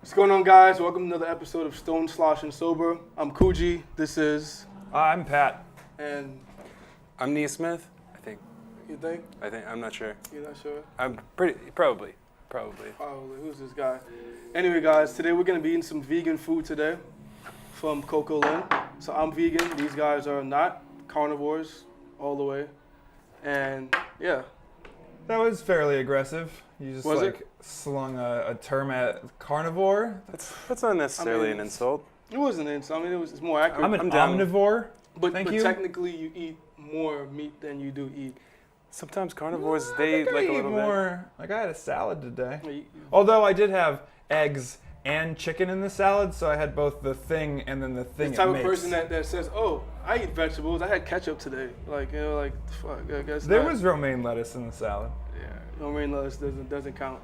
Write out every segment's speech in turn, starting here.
What's going on, guys? Welcome to another episode of Stone, Sloshed, and Sober. I'm Kuji. This is... I'm Pat. And... I'm Neesmith, I think. You think? I'm not sure. You're not sure? I'm probably. Who's this guy? Anyway, guys, today we're going to be eating some vegan food today from CoCo Lin. So I'm vegan. These guys are not carnivores all the way. And, yeah. That was fairly aggressive. You just slung a term at carnivore. That's not necessarily an insult. It wasn't an insult. I mean, it's more accurate. I'm an omnivore. But Thank you. Technically, you eat more meat than you do eat. Sometimes carnivores, they eat like a little more. Like I had a salad today. bit. Although I did have eggs and chicken in the salad, so I had both the thing and then the thing The type it of makes. person that says, "Oh, I eat vegetables. I had ketchup today." Fuck. I guess There not. was romaine lettuce in the salad. Yeah, romaine lettuce doesn't count.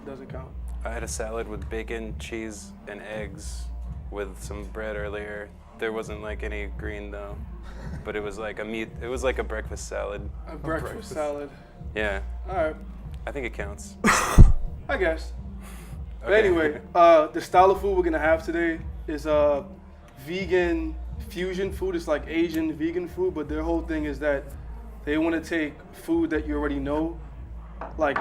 I had a salad with bacon, cheese, and eggs with some bread earlier. There wasn't like any green though, but it was like a meat. It was like a breakfast salad. A breakfast salad. Yeah, All right, I think it counts. I guess. But Okay. anyway, the style of food we're gonna have today is vegan fusion food. It's like Asian vegan food, but their whole thing is that they want to take food that you already know, like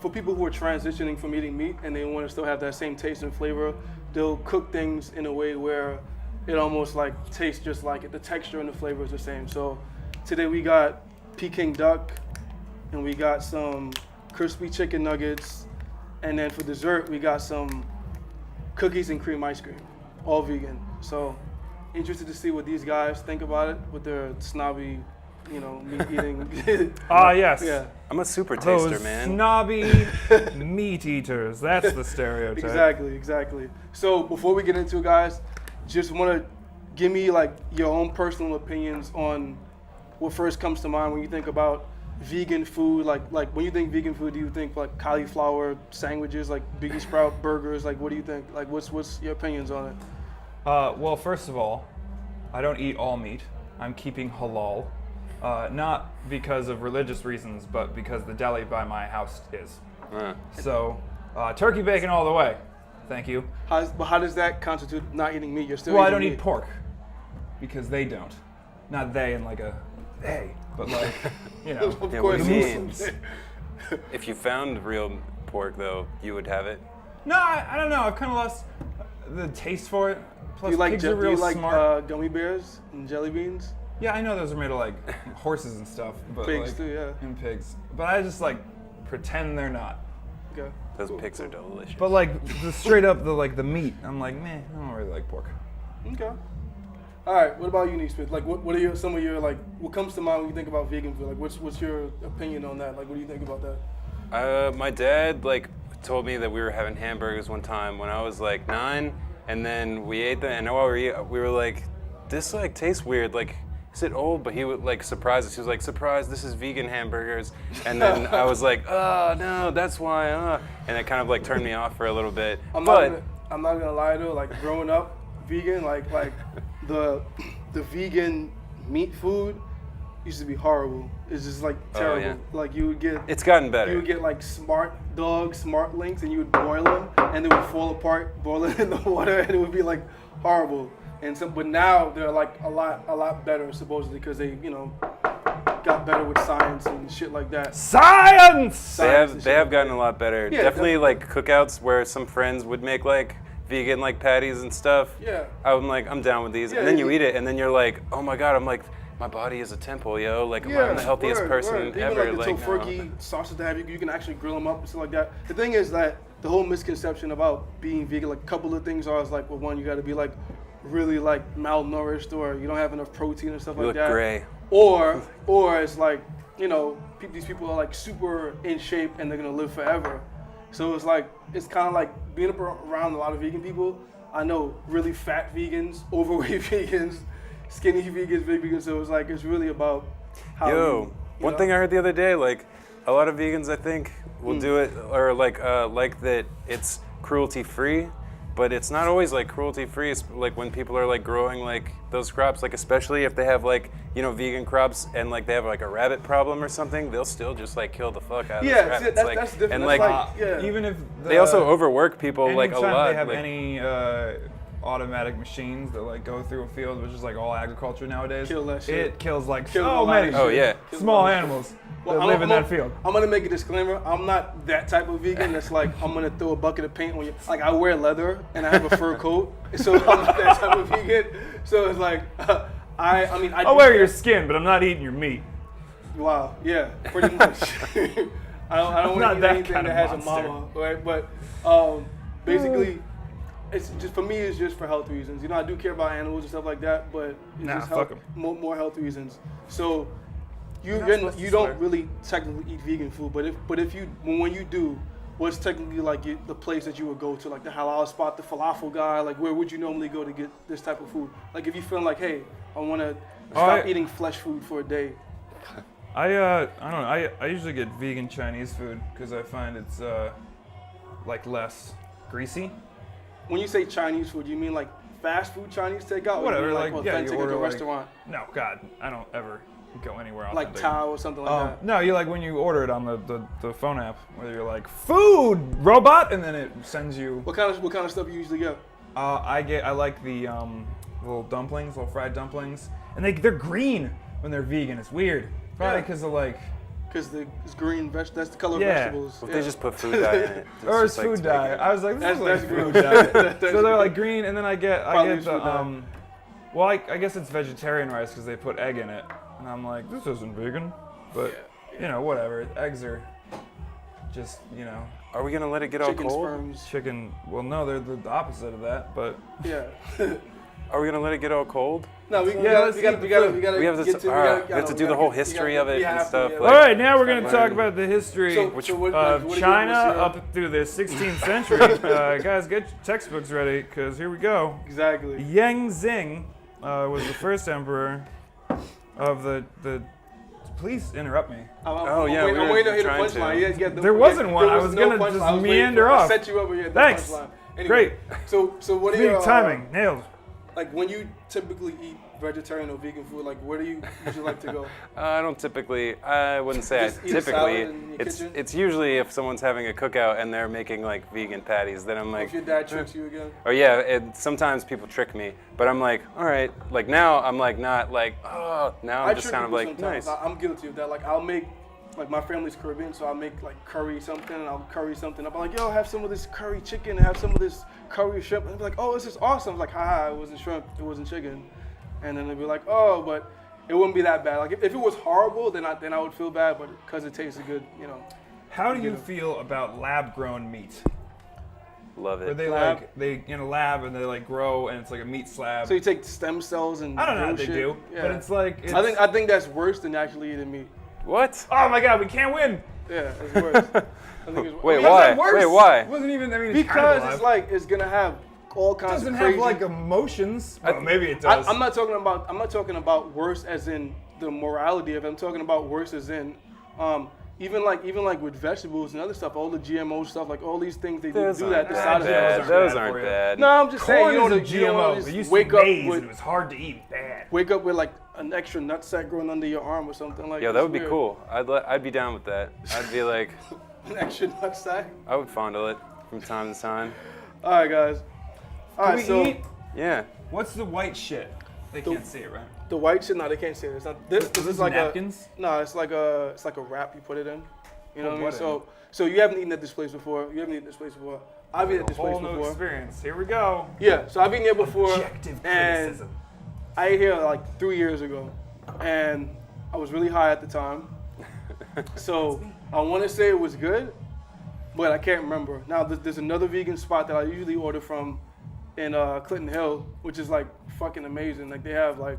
for people who are transitioning from eating meat and they want to still have that same taste and flavor. They'll cook things in a way where it almost like tastes just like it. The texture and the flavor is the same. So today we got Peking duck, and we got some crispy chicken nuggets, and then for dessert we got some cookies and cream ice cream, all vegan. So interested to see what these guys think about it with their snobby, meat eating. Yes. Yeah, I'm a super taster, Those man. snobby meat eaters. That's the stereotype. exactly. So before we get into it, guys, just want to give me like your own personal opinions on what first comes to mind when you think about vegan food. Like when you think vegan food, do you think like cauliflower sandwiches, like Biggie Sprout burgers? Like what do you think? Like what's your opinions on it? Well, first of all, I don't eat all meat. I'm keeping halal. Not because of religious reasons, but because the deli by my house is. So, turkey bacon all the way. Thank you. How does that constitute not eating meat? You're still Well, I eating don't meat. eat pork because they don't. Not they in like a they, but like, Of Yeah, course, what do you mean? Muslims. If you found real pork though, you would have it. No, I don't know. I've kind of lost the taste for it. Plus, Do you like pigs are real smart. gummy bears and jelly beans? Yeah, I know those are made of like horses and stuff, but Pigs like, too, yeah. and pigs. But I just like pretend they're not. Okay. Those pigs are delicious. But like the straight up the meat, I'm like, meh, I don't really like pork. Okay. All right. What about you, Neesmith? Like, what are some of your what comes to mind when you think about vegan food? Like, what's your opinion on that? Like, what do you think about that? My dad told me that we were having hamburgers one time when I was like 9, and then we ate them, and while we were like, this like tastes weird. Like, is it old? But he would like surprise us. He was like, surprise, this is vegan hamburgers. And then I was like, oh no, that's why. And it kind of like turned me off for a little bit. I'm not gonna lie though. Like growing up, vegan, like the vegan meat food used to be horrible. It's just like terrible. yeah. Like you would get. It's gotten better. You would get like smart dogs, smart links, and you would boil them, and they would fall apart, boil it in the water, and it would be like horrible. But now they're like a lot better supposedly because they got better with science and shit like that. Science! They have gotten a lot better. Yeah, definitely like cookouts where some friends would make like vegan like patties and stuff. Yeah. I'm down with these. Yeah, And then you eat it and then you're like, oh my god, I'm like, my body is a temple, yo. Like I'm the healthiest person Even ever. like the tofurkey sauces that have you can actually grill them up and stuff like that. The thing is that the whole misconception about being vegan, like a couple of things are like, well, one, you got to be like really like malnourished or you don't have enough protein and stuff You like look that. gray. Or it's like, these people are like super in shape and they're gonna live forever. So it's kind of like being up around a lot of vegan people. I know really fat vegans, overweight vegans, skinny vegans, big vegans. So it's really about how. One thing I heard the other day, like a lot of vegans, I think, will do it or like that it's cruelty free. but it's not always like cruelty free. Like when people are like growing like those crops, like especially if they have like vegan crops and like they have like a rabbit problem or something, they'll still just like kill the fuck out of those rabbits. That's different. And that's like, even if they also overwork people like a anytime lot. they have like, any automatic machines that like go through a field, which is like all agriculture nowadays, Kill that shit. it kills like Kill so a lot of many Oh yeah. small animals that live in that field. I'm gonna make a disclaimer. I'm not that type of vegan that's like I'm gonna throw a bucket of paint on you. Like I wear leather and I have a fur coat, so I'm not that type of vegan. So it's like I'll wear your skin, but I'm not eating your meat. Wow, yeah, pretty much. I don't want to eat that anything kind that of has monster. a mama, right? But basically, it's just for me. It's just for health reasons. I do care about animals and stuff like that, but it's just fuck 'em. more health reasons. So you supposed to don't swear. really technically eat vegan food, but if you when you do, what's technically like the place that you would go to, like the halal spot, the falafel guy, like where would you normally go to get this type of food? Like if you feel like, hey, I want to stop eating flesh food for a day. I don't know. I usually get vegan Chinese food because I find it's like less greasy. When you say Chinese food, you mean like fast food Chinese takeout? Or Whatever, you mean like, yeah, authentic you at order a like- restaurant, No, God, I don't ever go anywhere else. like Tao or something like that. No, you like when you order it on the phone app, where you're like food robot, and then it sends you. What kind of stuff you usually get? I like the little dumplings, little fried dumplings, and they're green when they're vegan. It's weird, probably Yeah. because of like. Because it's green, that's the color of Yeah. vegetables. If they just put food dye in it. Or it's just, like, food to dye. make it- I was like, this That's is like food gross. dye. That's So they're gross. like green, and then I get Probably the food dye. well, I guess it's vegetarian rice because they put egg in it, and I'm like, this isn't vegan, but whatever. Eggs are just Are we gonna let it get all chicken cold? sperms. chicken. Well, no, they're the opposite of that, but Yeah. Are we gonna let it get all cold? No, we let's gotta eat the food. We have to. get we have to do the whole history of it and stuff. all right. Now we're gonna Right. talk about the history So, of so what do you- China what's your- up through the 16th century. Guys, get your textbooks ready because here we go. Exactly. Yang Xing was the first emperor of the. Please interrupt me. Oh, yeah, we I'm were waiting to hear the trying punchline. to. Yeah, There wasn't one. there I was no gonna punchline. just I was waiting meander for it. I off. set you up with the Thanks. punchline. Anyway, Great. So what are Big your timing. Nailed. like when you typically eat vegetarian or vegan food? Like where do you usually like to go? I don't typically. I wouldn't say I Just eat a salad typically. in your It's kitchen? it's usually if someone's having a cookout and they're making like vegan patties, then I'm like. If your dad tricks you again. Oh yeah, sometimes people trick me, but I'm like, all right. Like now, I'm like not like, oh. Now I'm just trick kind of people like, sometimes. nice. I'm guilty of that. Like I'll make, like my family's Caribbean, so I'll make like curry something, and I'll curry something up. I'm like, yo, have some of this curry chicken, and have some of this curry shrimp. And they'll be like, oh, this is awesome. I'm like, haha, it wasn't shrimp, it wasn't chicken. And then they'd be like, oh, but it wouldn't be that bad. Like if it was horrible, then I would feel bad, but because it tasted good, How do you feel about lab-grown meat? Love Where it. they Lab? like they in a lab and they like grow and it's like a meat slab. So you take stem cells and I don't know grow what they shit. do, Yeah. but it's like it's, I think that's worse than actually eating meat. What? oh my god, we can't win. Yeah, it's worse. I think it's Wait, I mean, why? How's that worse? Wait, why? It wasn't even. I mean, it's kind Because of it's alive. like it's gonna have all It kinds doesn't of crazy. have like emotions. Well, maybe it does. I'm not talking about worse as in the morality of it. I'm talking about worse as in even like with vegetables and other stuff, all the GMO stuff, like all these things they do Those that. aren't The bad. side bad. effects. Those bad aren't for you. bad. No, I'm just saying Corn you don't is a GMO. It used wake to be up maize with and it was hard to eat. Bad. wake up with like an extra nutsack growing under your arm or something like. Yo, that it's would be weird. cool. I'd be down with that. I'd be like, An extra nutsack. I would fondle it from time to time. All right, guys. All Can right, we so eat? Yeah. What's the white shit? They can't see it, right? the white shit. No, they can't say it. It's not. This Is is like napkins? No, it's like a wrap you put it in. You know what I mean? what So you haven't eaten at this place before. You haven't eaten at this place before. I've eaten at this place Whole new before. experience. Here we go. Yeah, so I've eaten here before. Objective and criticism. I ate here like 3 years ago, and I was really high at the time. So I want to say it was good, but I can't remember. Now there's another vegan spot that I usually order from in Clinton Hill, which is like fucking amazing. Like they have like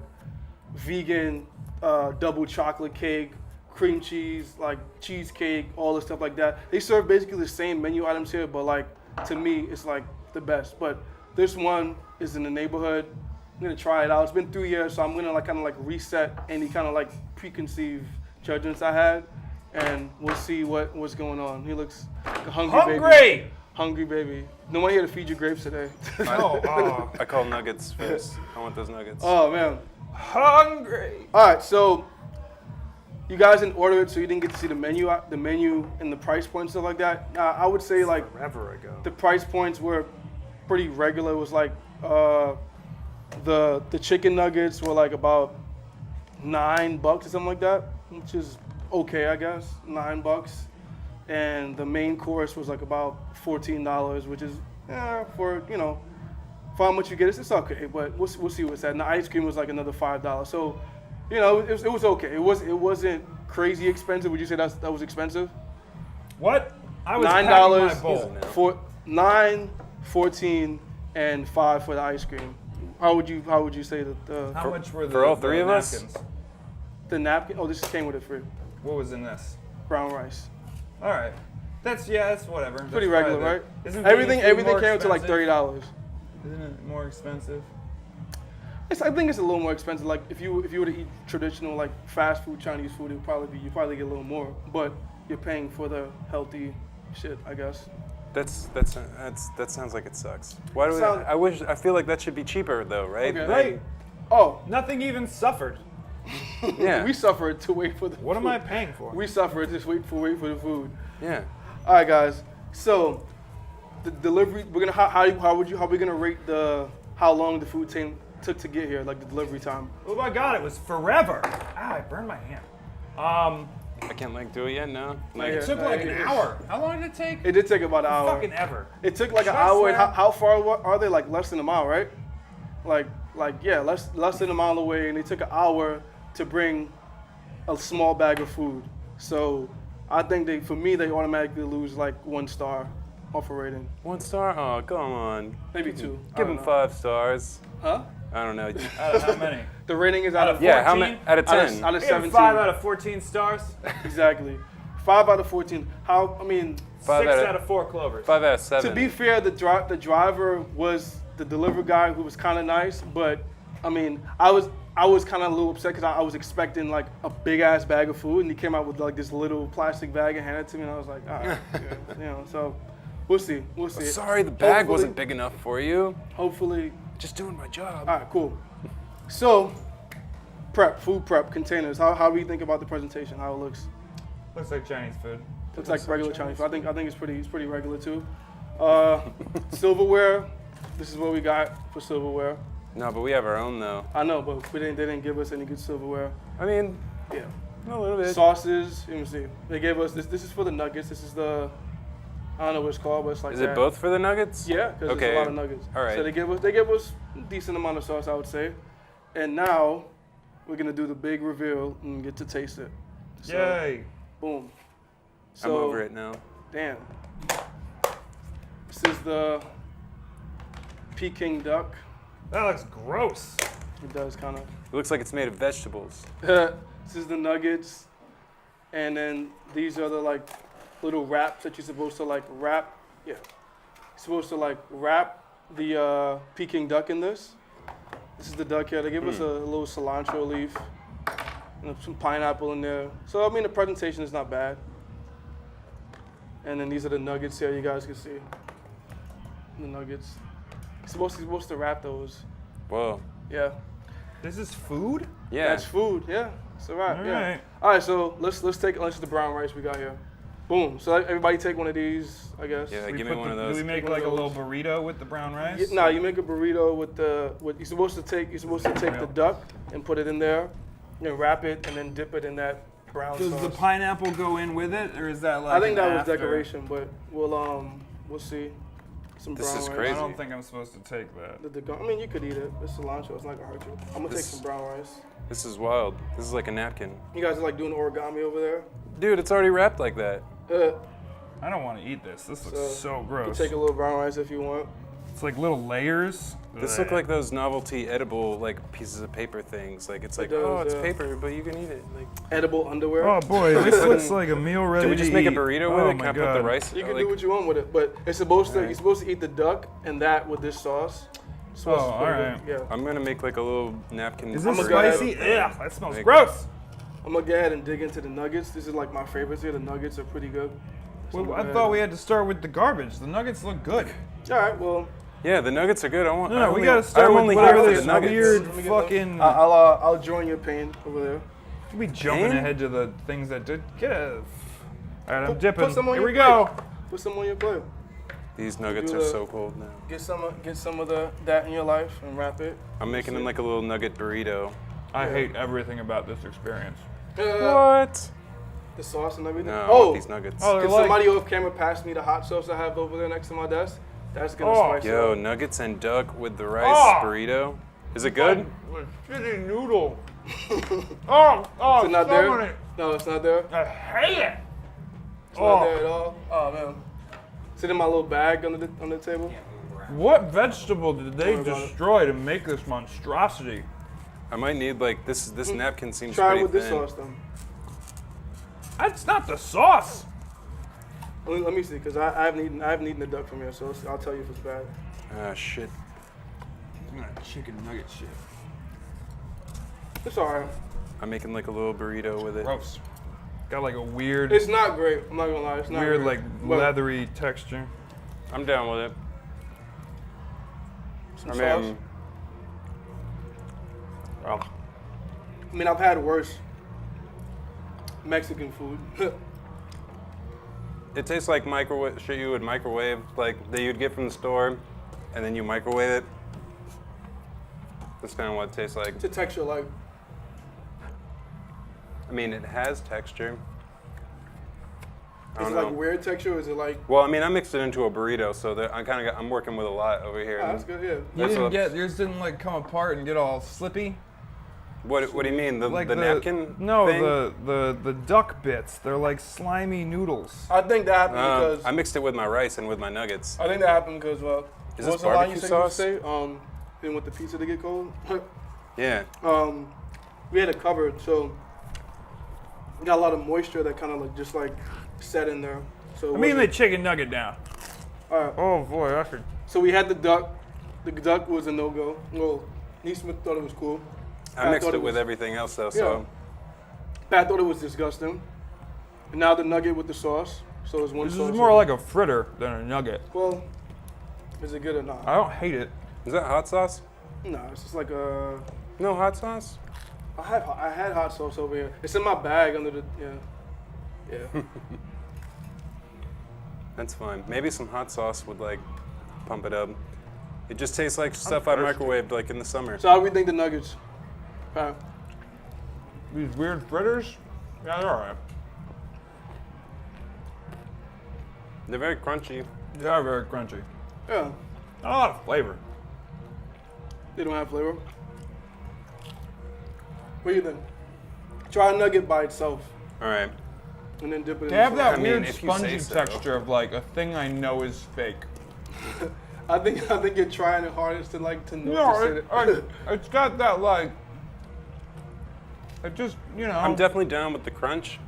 vegan double chocolate cake, cream cheese, like cheesecake, all the stuff like that. They serve basically the same menu items here, but like to me, it's like the best. But this one is in the neighborhood. I'm gonna try it out. It's been 3 years, so I'm gonna like kind of like reset any kind of like preconceived judgments I had, and we'll see what's going on. He looks like a hungry baby. Hungry! Hungry baby. No one here to feed you grapes today. Oh, I call nuggets first. I want those nuggets. Oh man. hungry. All right, so you guys didn't order it, so you didn't get to see the menu and the price points stuff like that. I would say like Forever ago. the price points were pretty regular. It was like the chicken nuggets were like about $9 or something like that, which is okay, I guess. $9, and the main course was like about $14, which is for for how much you get, it's okay. But we'll see what's that. And the ice cream was like another $5. So it was okay. It wasn't crazy expensive. Would you say that was expensive? What? I was $9 packing my bowl. for $9, $14, and $5 for the ice cream. How would you say that How much were for all three of us? napkins? the napkin? Oh, this came with it free. What was in this? Brown rice. All right. That's whatever. Pretty That's regular, probably right? Isn't Everything vegan food more came to like expensive? $30. Isn't it more expensive? I think it's a little more expensive. Like if you were to eat traditional like fast food Chinese food, you probably get a little more, but you're paying for the healthy shit, I guess. That sounds like it sucks. Why do Sound- I feel like that should be cheaper though, right? Okay. Right. Oh, Nothing even suffered. Yeah. we suffered to wait for the What am food. I paying for? We suffered to wait for the food. Yeah. All right, guys. So the delivery, we're gonna how are we gonna rate how long the food took to get here, like the delivery time? Oh my God! It was forever. Ah, I burned my hand. I can't do it yet. No. Yeah. It took like an hour. How long did it take? It did take about an hour. Fucking ever. It took like an Trust hour. And that. how far are they? Like less than a mile, right? Like yeah, less than a mile away, and it took an hour to bring a small bag of food. So I think they automatically lose like 1 star off a rating, 1 star? Oh, come on. maybe 2. I Give don't them know. 5 stars. Huh? I don't know. Out of how many? The rating is out of Yeah, how 14? many? Out of 10. out of I gave 17. it 5 out of 14 stars. Exactly. 5 out of 14. Five 6 out of- out of 4 clovers. 5 out of 7. To be fair, the driver was the delivery guy who was kind of nice, but I mean, I was kind of a little upset because I was expecting like a big ass bag of food, and he came out with like this little plastic bag and handed it to me, and I was like, all right, yeah, So we'll see. Sorry, the bag Hopefully- wasn't big enough for you. Hopefully, Just doing my job. all right, cool. So, food prep containers. How do you think about the presentation? How it looks? Looks like Chinese food. Looks like regular Chinese food. I think it's pretty regular too. Silverware. This is what we got for silverware. No, but we have our own though. I know, but they didn't give us any good silverware. I mean, Yeah. a little bit. Sauces. Let me see. They gave us this. This is for the nuggets. This is I don't know what it's called, but it's like Is that. it both for the nuggets? Yeah, because there's a lot of nuggets. All right. So they gave us a decent amount of sauce, I would say. And now we're gonna do the big reveal and get to taste it. So, Yay! boom. I'm over it now. Damn. This is the Peking duck. That looks gross. It does kind of. It looks like it's made of vegetables. This is the nuggets, and then these are the like little wraps that you're supposed to like wrap. Yeah, you're supposed to like wrap the Peking duck in this. This is the duck here. They give us a little cilantro leaf and some pineapple in there. So I mean the presentation is not bad. And then these are the nuggets here. You guys can see the nuggets. You're supposed to wrap those. Whoa. Yeah. This is food? Yeah. That's food, yeah. It's a wrap, All yeah. right. All right, so let's take the brown rice we got here. Boom. So everybody take one of these, I guess. Yeah, We give me put one of Do those. we make One of like a little those. burrito with the brown rice? No, you make a burrito with you're supposed to take the duck and put it in there, and wrap it, and then dip it in that brown Does sauce. the pineapple go in with it, or is that like? I think an that was after? decoration, but we'll see. Some This brown is rice. I crazy. don't think I'm supposed to take that. I mean, you could eat it. It's cilantro. It's not gonna hurt you. I'm gonna take This- some brown rice. This is wild. This is like a napkin. You guys are like doing origami over there. Dude, it's already wrapped like that. I don't want to eat this. This looks so You gross. can take a little brown rice if you want. It's like little layers. This look like those novelty edible like pieces of paper things. Like it's like, does, oh, it's yeah. paper, but you can eat it. Like, Edible underwear. Oh boy, this looks like a meal ready do we just to make a eat. burrito Oh with it? my Can I put God. the rice? You can like, do what you want with it, but it's supposed to. Alright. You're supposed to eat the duck and that with this sauce. It's supposed Oh, to put it in- alright. Yeah. I'm gonna make like a little napkin. Is I'm this gonna go ahead- spicy? Ugh, that smells Like- gross. I'm gonna go ahead and dig into the nuggets. This is like my favorites here. The nuggets are pretty good. Well, I thought we had to start with the garbage. The nuggets look good. All right, well, Yeah, the nuggets are good. No, we gotta start with whatever this weird Let me get fucking. I'll join your pain over there. Should be jumping Pain? ahead to the things that did. Get a. All right, I'm dipping. Put some on Here your we go. plate. Put some on your plate. These nuggets Do are the- so cold now. Get some of that in your life and wrap it. I'm making them like a little nugget burrito. I hate everything about this experience. What? The sauce and everything. No, I Oh, want these nuggets. Oh, they're can like. somebody off camera pass me the hot sauce I have over there next to my desk? That's gonna Oh. spice it Yo, up. nuggets and duck with the rice Oh. burrito. Is it good? A shitty noodle. Oh, Is it not there? someone- No, it's not there. I hate it. It's not there at all. Oh man. Sit in my little bag under the table. What vegetable did they Don't worry about it. destroy to make this monstrosity? I might need like this. This napkin seems Try it pretty with this thin. sauce then. That's not the sauce. Let me see, cause I haven't eaten the duck from here, so I'll tell you if it's bad. Ah, shit. Chicken nugget shit. It's alright. I'm making like a little burrito with it. Gross. Got like a weird, It's not great. I'm not gonna lie. It's not weird great. like But leathery texture. I'm down with it. some I sauce. mean, I mean, I've had worse Mexican food. it tastes like microwave shit you would microwave, like that you'd get from the store, and then you microwave it. That's kind of what it tastes like. It's a texture like. I mean, it has texture. I Is don't it know. like weird texture? Or is it like? Well, I mean, I mixed it into a burrito, so that I'm working with a lot over here. Oh, that's good. Yeah. You That's didn't what- get yours didn't like come apart and get all slippy. What do you mean? The Like napkin? No, thing? the duck bits. They're like slimy noodles. I think that happened because I mixed it with my rice and with my nuggets. I think that happened because Is what this was the line barbecue you said sauce? you would say? Didn't want the pizza to get cold. Yeah. We had it covered, so we got a lot of moisture that kind of like just like set in there. So I mean the chicken nugget down. all right. Oh boy, I could. So we had the duck. The duck was a no-go. Well, Neesmith thought it was cool. I mixed thought it it with was- everything else though, so Pat thought it was disgusting. And now the nugget with the sauce. So it's one This sauce. is more like a fritter than a nugget. Well, is it good or not? I don't hate it. is that hot sauce? No, it's just like a. No hot sauce? I had hot sauce over here. It's in my bag under the yeah. That's fine. Maybe some hot sauce would like pump it up. It just tastes like stuff I thirsty. microwaved like in the summer. So how do we think the nuggets? Pat? These weird fritters. Yeah, they're alright. They're very crunchy. They are very crunchy. Yeah. Not a lot of flavor. They don't have flavor. What do you think? Try a nugget by itself All right. and then dip it in They have the that sauce. mean, weird if you say spongy so. texture of like a thing I know is fake. I think you're trying the hardest to like to No, notice it. it's got that like. It just I'm definitely down with the crunch.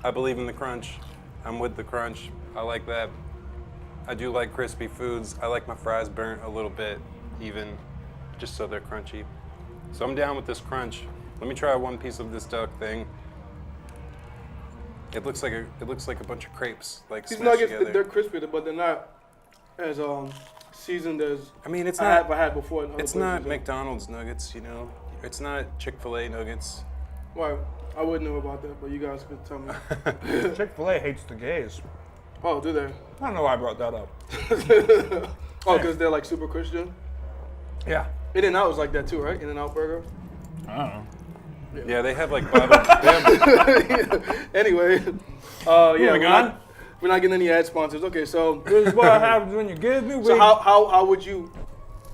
I believe in the crunch. I'm with the crunch. I like that. I do like crispy foods. I like my fries burnt a little bit, even, just so they're crunchy. So I'm down with this crunch. Let me try one piece of this duck thing. It looks like a bunch of crepes, like These smashed nuggets, together. they're crispy, but they're not as seasoned as I mean, it's I not. had before. In other It's not places. McDonald's nuggets, you know. It's not Chick-fil-A nuggets. Well, I wouldn't know about that, but you guys could tell me. Chick-fil-A hates the gays. Oh, do they? I don't know why I brought that up. Oh, because they're like super Christian. Yeah. In-N-Out was like that too, right? In-N-Out burger. I don't know. Yeah, they have like Bible. They have, Anyway, Moving on. We're not getting any ad sponsors. Okay, so This is what happens when you give me weed. so how would you,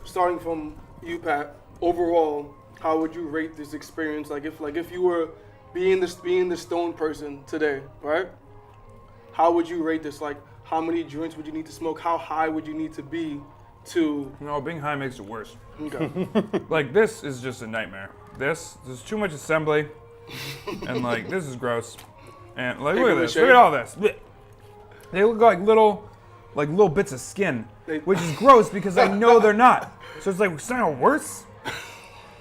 starting from you, Pat, overall, how would you rate this experience? Like if you were being the stone person today, right? How would you rate this? Like how many joints would you need to smoke? How high would you need to be to? No, being high makes it worse. Okay. Like this is just a nightmare. There's too much assembly, and like this is gross. And like look at this. Look at all this. Blech. They look like little bits of skin, which is gross because I know they're not. So it's like it's not worse.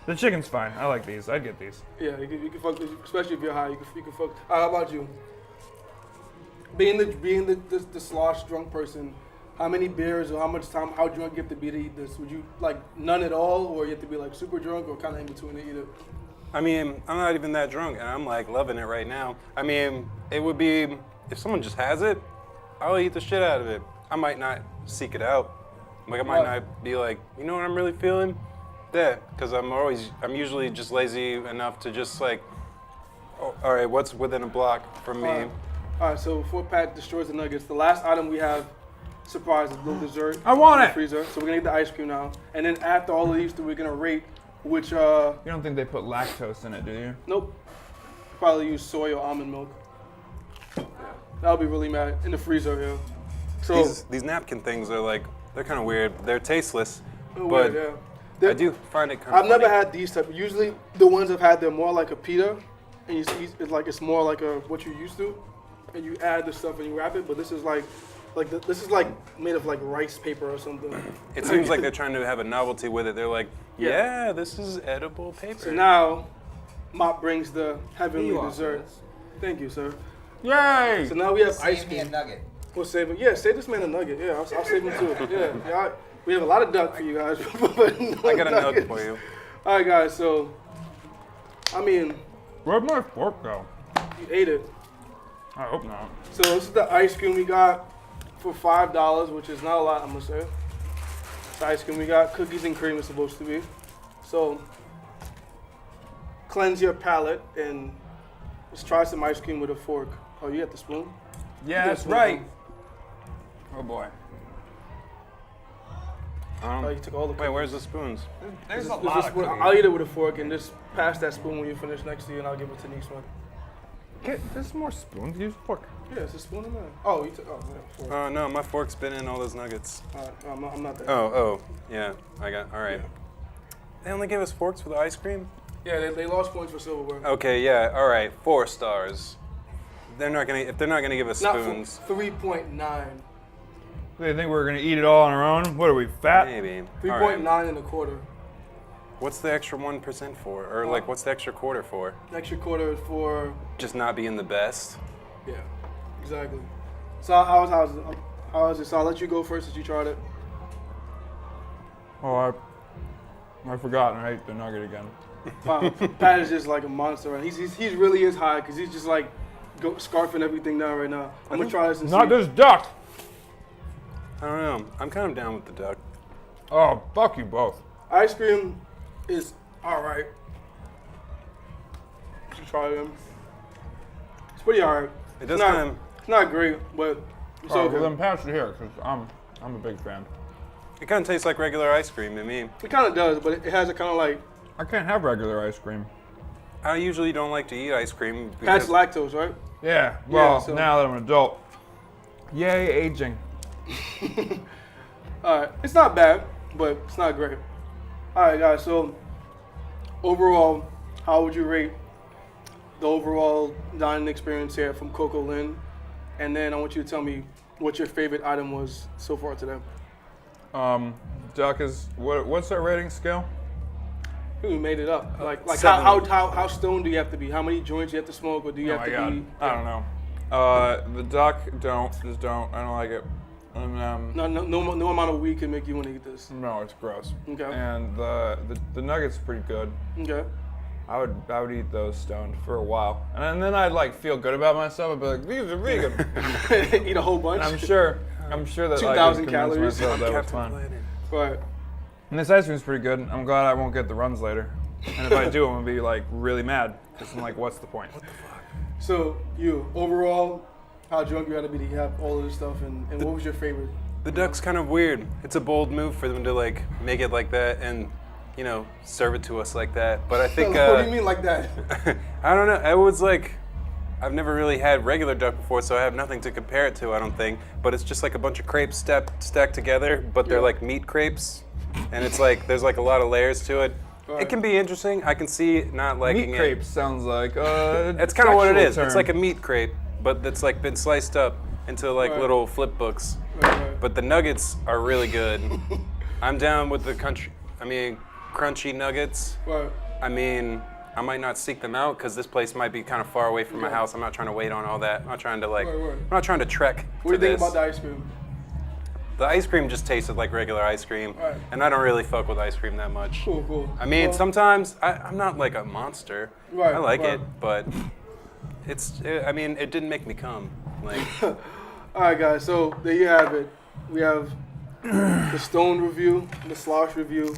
The chicken's fine. I like these. I'd get these. Yeah, you can fuck, especially if you're high. You can fuck. How about you? being the slosh drunk person, how many beers or how drunk you have to be to eat this? Would you like none at all, or you have to be like super drunk, or kind of in between to eat it? I mean, I'm not even that drunk, and I'm like loving it right now. I mean, it would be if someone just has it, I'll eat the shit out of it. I might not seek it out. Like I might not be like, you know what I'm really feeling? That, because I'm usually just lazy enough to just like, oh, all right, what's within a block from me? All right, so before Pat destroys the nuggets, the last item we have, surprise, is a little dessert. I want in the it. freezer. So we're gonna eat the ice cream now, and then after all of these, we're gonna rate which. You don't think they put lactose in it, do you? Nope. Probably use soy or almond milk. That'll be really mad in the freezer here. So These napkin things are like, they're kind of weird. They're tasteless, but weird, yeah. I do find it kind of I've never had these type. Usually the ones I've had, they're more like a pita, and you see it's more like a what you're used to, and you add the stuff and you wrap it. But this is this is made of like rice paper or something. It seems like they're trying to have a novelty with it. They're like, yeah, this is edible paper. So now, Mop brings the heavenly dessert. Thank you, sir. Yay! So now we have ice Save me cream. a nugget. We'll save him. Yeah, save this man a nugget. Yeah, I'll save him too. Yeah. We have a lot of duck for you guys. I got a nugget for you. All right, guys. So, I mean, Where'd my fork go? you ate it. I hope not. So this is the ice cream we got for $5, which is not a lot, I'm gonna say. The ice cream we got, cookies and cream is supposed to be. So cleanse your palate and let's try some ice cream with a fork. Oh, you got the spoon? Yeah, You that's got the right. spoon. Oh boy. Oh, you took all the. Wait, where's the spoons? There's a There's lot a of spoon. cookies. I'll eat it with a fork and just pass that spoon when you finish next to you, and I'll give it to Nisman. There's more spoons. Use a fork. Yeah, it's a spoon in there. Oh, you took. Oh, yeah, fork. No, my fork's been in all those nuggets. All right, I'm not that. Oh, yeah, I got, all right. They only gave us forks for the ice cream? Yeah, they lost points for silverware. Okay, yeah, all right, 4 stars. If they're not gonna give us Not spoons, 3.9. They think we're gonna eat it all on our own? What are we, fat? maybe. 3.9 All right. and a quarter. What's the extra 1% for? Or like, what's the extra quarter for? Extra quarter is for. Just not being the best? Yeah, exactly. So how is it? So I'll let you go first since you tried it. Oh, I forgot and I ate the nugget again. Wow, Pat is just like a monster, and he's really is high because he's just like scarfing everything down right now. I'm gonna try this and Not see. this duck. I don't know. I'm kind of down with the duck. Oh, fuck you both. Ice cream is all right. You should try them. It's pretty all right. It does it's not, kind of. It's not great, but it's All right, okay. well then pass it here, because I'm a big fan. It kind of tastes like regular ice cream to me. It kind of does, but it has a kind of like I can't have regular ice cream. I usually don't like to eat ice cream. Pat's Because lactose, right? Yeah, well, so- now that I'm an adult. Yay, aging. All right, it's not bad, but it's not great. All right, guys. So overall, how would you rate the overall dining experience here from CoCo Lin? And then I want you to tell me what your favorite item was so far today. Duck is what's that rating scale? You made it up. Like 7. how stoned do you have to be? How many joints you have to smoke, or do you Oh have my to god, be? I don't know. The duck, just don't. I don't like it. And, No amount of weed can make you want to eat this. no, it's gross. Okay. And the nugget's pretty good. Okay. I would eat those stoned for a while, and then I'd like feel good about myself. I'd be like, these are vegan. Eat a whole bunch. And I'm sure that 2,000 I could convince calories. myself that was Captain fun. Planet. Right. And this ice cream's pretty good. I'm glad I won't get the runs later. And if I do, I'm gonna be like really mad because I'm like, what's the point? So you overall, how drunk you had to be to have all of this stuff, and what was your favorite? The duck's kind of weird. It's a bold move for them to like make it like that and, you know, serve it to us like that. But I think what do you mean like that? I don't know. It was like I've never really had regular duck before, so I have nothing to compare it to. I don't think. But it's just like a bunch of crepes stacked together, but they're Yeah. like meat crepes, and it's like there's like a lot of layers to it. Right. It can be interesting. I can see not liking Meat it. crepes sounds like It's kind of what it sexual is. term. It's like a meat crepe, but that's like been sliced up into like Right. little flip books. Right. But the nuggets are really good. I'm down with the crunchy nuggets. Right. I mean, I might not seek them out because this place might be kind of far away from my house. I'm not trying to wait on all that. I'm not trying to I'm not trying to trek. What do you think about the ice cream? The ice cream just tasted like regular ice cream, Right. and I don't really fuck with ice cream that much. Cool. I mean, sometimes I'm not like a monster. Right, I like right. it, but I mean, it didn't make me come. Like, All right, guys. So there you have it. We have the Stone review, the Slosh review.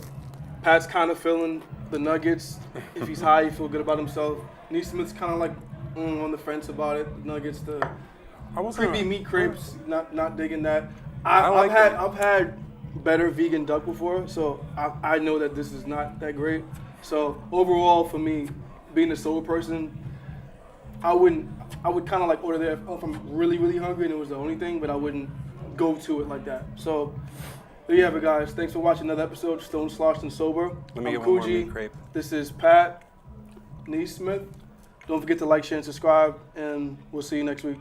Pat's kind of feeling the nuggets. If he's high, he feel good about himself. Neesmith's kind of like on the fence about it. The nuggets, the creepy meat crepes, not digging that. I've had better vegan duck before, so I know that this is not that great. So overall, for me, being a sober person, I would kind of like order there if I'm really, really hungry and it was the only thing, but I wouldn't go to it like that. So there you have it, guys. Thanks for watching another episode of Stone, Sloshed, and Sober. Let me I'm get one more Coogee. meat crepe. This is Pat Neesmith. Don't forget to like, share, and subscribe, and we'll see you next week.